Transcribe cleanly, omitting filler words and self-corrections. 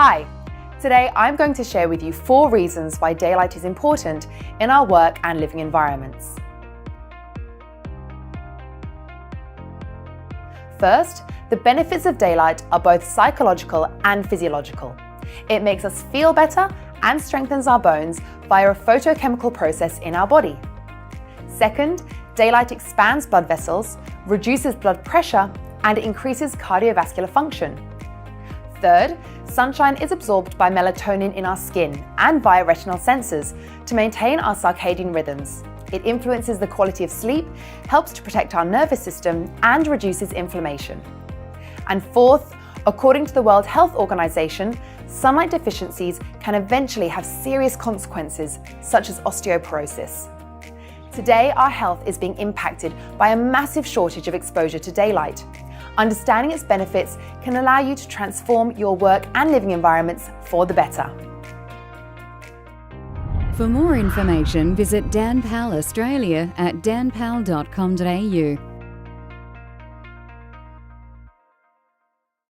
Hi, today I'm going to share with you 4 reasons why daylight is important in our work and living environments. First, the benefits of daylight are both psychological and physiological. It makes us feel better and strengthens our bones via a photochemical process in our body. Second, daylight expands blood vessels, reduces blood pressure, and increases cardiovascular function. Third, sunshine is absorbed by melatonin in our skin and via retinal sensors to maintain our circadian rhythms. It influences the quality of sleep, helps to protect our nervous system, and reduces inflammation. And fourth, according to the World Health Organization, sunlight deficiencies can eventually have serious consequences, such as osteoporosis. Today, our health is being impacted by a massive shortage of exposure to daylight. Understanding its benefits can allow you to transform your work and living environments for the better. For more information, visit Danpal Australia at danpal.com.au.